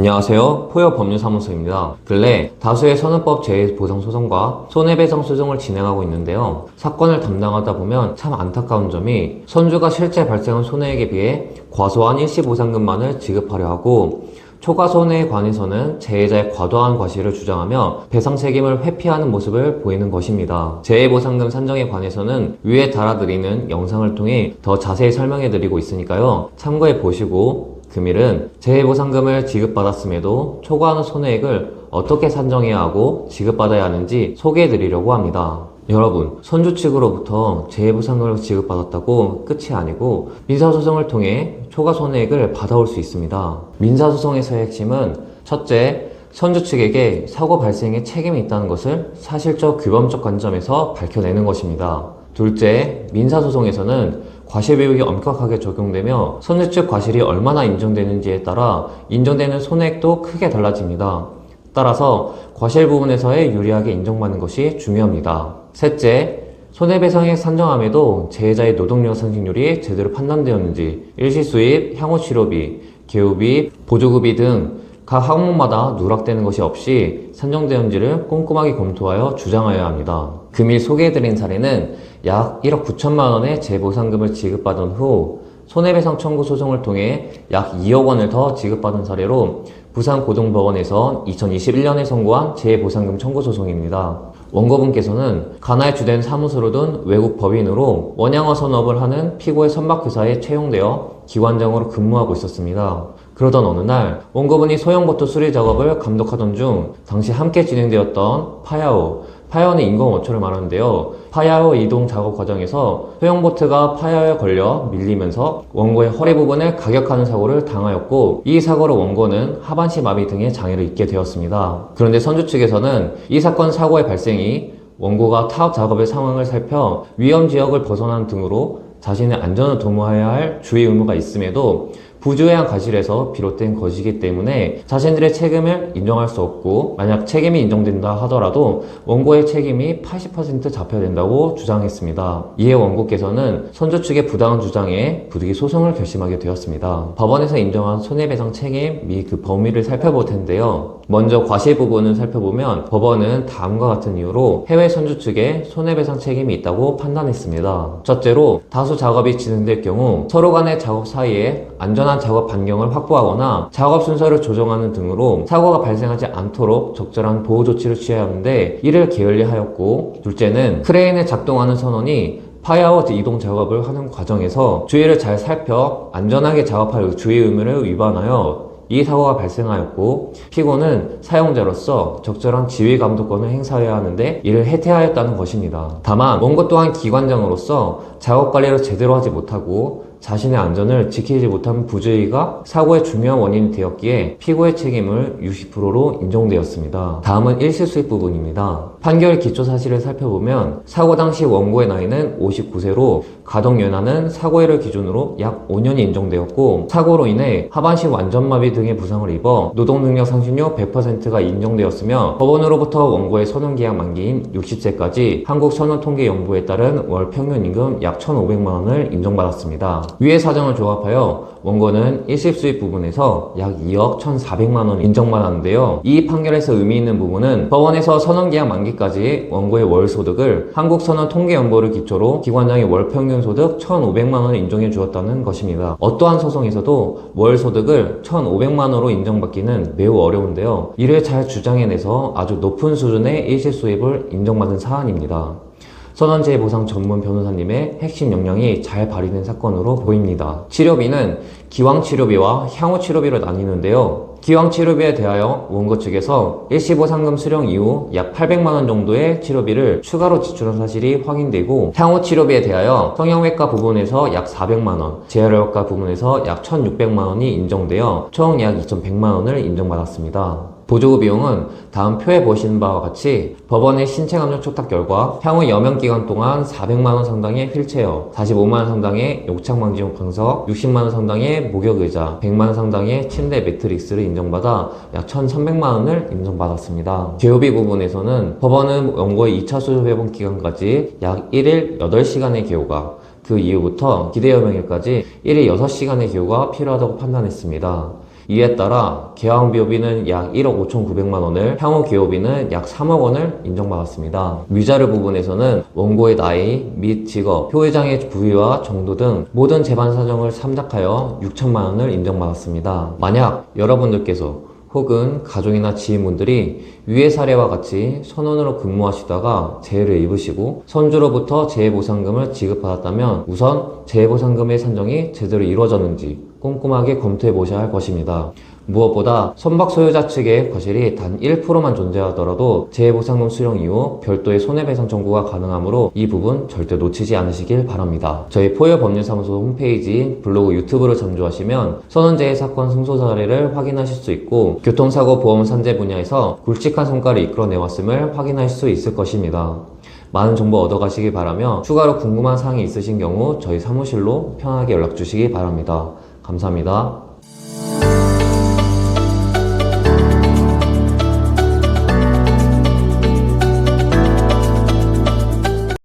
안녕하세요. 포여법률사무소입니다. 근래 다수의 선언법 재해보상소송과 손해배상소송을 진행하고 있는데요. 사건을 담당하다 보면 참 안타까운 점이 선주가 실제 발생한 손해액에 비해 과소한 일시보상금만을 지급하려 하고 초과손해에 관해서는 재해자의 과도한 과실을 주장하며 배상 책임을 회피하는 모습을 보이는 것입니다. 재해보상금 산정에 관해서는 위에 달아드리는 영상을 통해 더 자세히 설명해드리고 있으니까요. 참고해 보시고 금일은 재해보상금을 지급받았음에도 초과하는 손해액을 어떻게 산정해야 하고 지급받아야 하는지 소개해드리려고 합니다. 여러분, 선주 측으로부터 재해보상금을 지급받았다고 끝이 아니고 민사소송을 통해 초과손해액을 받아올 수 있습니다. 민사소송에서의 핵심은 첫째, 선주 측에게 사고 발생에 책임이 있다는 것을 사실적 규범적 관점에서 밝혀내는 것입니다. 둘째, 민사소송에서는 과실비율이 엄격하게 적용되며 선주 측 과실이 얼마나 인정되는지에 따라 인정되는 손해액도 크게 달라집니다. 따라서 과실 부분에서의 유리하게 인정받는 것이 중요합니다. 셋째, 손해배상액 산정함에도 재해자의 노동력 상승률이 제대로 판단되었는지 일시수입, 향후치료비, 개우비, 보조급이 등 각 항목마다 누락되는 것이 없이 산정되었는지를 꼼꼼하게 검토하여 주장하여야 합니다. 금일 소개해드린 사례는 약 1억 9천만 원의 재보상금을 지급받은 후 손해배상 청구 소송을 통해 약 2억 원을 더 지급받은 사례로 부산고등법원에서 2021년에 선고한 재보상금 청구 소송입니다. 원고분께서는 가나에 주된 사무소로 둔 외국 법인으로 원양어 선업을 하는 피고의 선박회사에 채용되어 기관장으로 근무하고 있었습니다. 그러던 어느 날 원고분이 소형보트 수리 작업을 감독하던 중 당시 함께 진행되었던 파야오는 인공어초를 말하는데요. 파야오 이동 작업 과정에서 소형보트가 파야오에 걸려 밀리면서 원고의 허리 부분을 가격하는 사고를 당하였고 이 사고로 원고는 하반신 마비 등의 장애를 입게 되었습니다. 그런데 선주 측에서는 이 사건 사고의 발생이 원고가 타업 작업의 상황을 살펴 위험 지역을 벗어난 등으로 자신의 안전을 도모해야 할 주의 의무가 있음에도 부주의한 과실에서 비롯된 것이기 때문에 자신들의 책임을 인정할 수 없고 만약 책임이 인정된다 하더라도 원고의 책임이 80% 잡혀야 된다고 주장했습니다. 이에 원고께서는 선주 측의 부당한 주장에 부득이 소송을 결심하게 되었습니다. 법원에서 인정한 손해배상 책임 및 그 범위를 살펴볼 텐데요. 먼저 과실 부분을 살펴보면 법원은 다음과 같은 이유로 해외 선주 측에 손해배상 책임이 있다고 판단했습니다. 첫째로 다수 작업이 진행될 경우 서로 간의 작업 사이에 안전한 작업 반경을 확보하거나 작업 순서를 조정하는 등으로 사고가 발생하지 않도록 적절한 보호 조치를 취해야 하는데 이를 게을리하였고, 둘째는 크레인을 작동하는 선원이 파야오 이동 작업을 하는 과정에서 주의를 잘 살펴 안전하게 작업할 주의 의무를 위반하여 이 사고가 발생하였고 피고는 사용자로서 적절한 지휘 감독권을 행사해야 하는데 이를 해태하였다는 것입니다. 다만 원고 또한 기관장으로서 작업 관리를 제대로 하지 못하고 자신의 안전을 지키지 못한 부주의가 사고의 중요한 원인이 되었기에 피고의 책임을 60%로 인정되었습니다. 다음은 일시수입 부분입니다. 판결 기초사실을 살펴보면 사고 당시 원고의 나이는 59세로 가덕연한은 사고일을 기준으로 약 5년이 인정되었고 사고로 인해 하반신 완전마비 등의 부상을 입어 노동능력 상실률 100%가 인정되었으며 법원으로부터 원고의 선언계약 만기인 60세까지 한국선언통계연구에 따른 월 평균임금 약 1,500만원을 인정받았습니다. 위의 사정을 조합하여 원고는 일시수입 부분에서 약 2억 1,400만원 인정받았는데요. 이 판결에서 의미 있는 부분은 법원에서 선언계약 만기까지 원고의 월소득을 한국선언통계연보를 기초로 기관장의 월평균 소득 1,500만원을 인정해 주었다는 것입니다. 어떠한 소송에서도 월소득을 1,500만원으로 인정받기는 매우 어려운데요. 이를 잘 주장해내서 아주 높은 수준의 일시수입을 인정받은 사안입니다. 선언재해보상 전문 변호사님의 핵심 역량이 잘 발휘된 사건으로 보입니다. 치료비는 기왕치료비와 향후치료비로 나뉘는데요. 기왕치료비에 대하여 원고 측에서 일시보상금 수령 이후 약 800만원 정도의 치료비를 추가로 지출한 사실이 확인되고 향후치료비에 대하여 성형외과 부분에서 약 400만원, 재활의학과 부분에서 약 1,600만원이 인정되어 총 약 2,100만원을 인정받았습니다. 보조금 비용은 다음 표에 보시는 바와 같이 법원의 신체감정 촉탁 결과 향후 여명기간 동안 400만원 상당의 휠체어, 45만원 상당의 욕창방지용 방석, 60만원 상당의 목욕의자, 100만원 상당의 침대 매트릭스를 인정받아 약 1,300만원을 인정받았습니다. 개요비 부분에서는 법원은 원고의 2차 수술 회복 기간까지 약 1일 8시간의 개요가, 그 이후부터 기대여명일까지 1일 6시간의 기호가 필요하다고 판단했습니다. 이에 따라 계약비용비는 약 1억 5,900만 원을, 향후 기여비는 약 3억 원을 인정받았습니다. 위자료 부분에서는 원고의 나이 및 직업, 효의장의 부위와 정도 등 모든 재반 사정을 참작하여 6천만 원을 인정받았습니다. 만약 여러분들께서 혹은 가족이나 지인분들이 위의 사례와 같이 선원으로 근무하시다가 재해를 입으시고 선주로부터 재해보상금을 지급받았다면 우선 재해보상금의 산정이 제대로 이루어졌는지 꼼꼼하게 검토해 보셔야 할 것입니다. 무엇보다 선박 소유자 측의 과실이 단 1%만 존재하더라도 재해보상금 수령 이후 별도의 손해배상 청구가 가능하므로 이 부분 절대 놓치지 않으시길 바랍니다. 저희 포효법률사무소 홈페이지, 블로그, 유튜브를 참조하시면 선원재해 사건 승소 사례를 확인하실 수 있고 교통사고 보험 산재 분야에서 굵직한 성과를 이끌어내왔음을 확인할 수 있을 것입니다. 많은 정보 얻어가시기 바라며 추가로 궁금한 사항이 있으신 경우 저희 사무실로 편하게 연락 주시기 바랍니다. 감사합니다.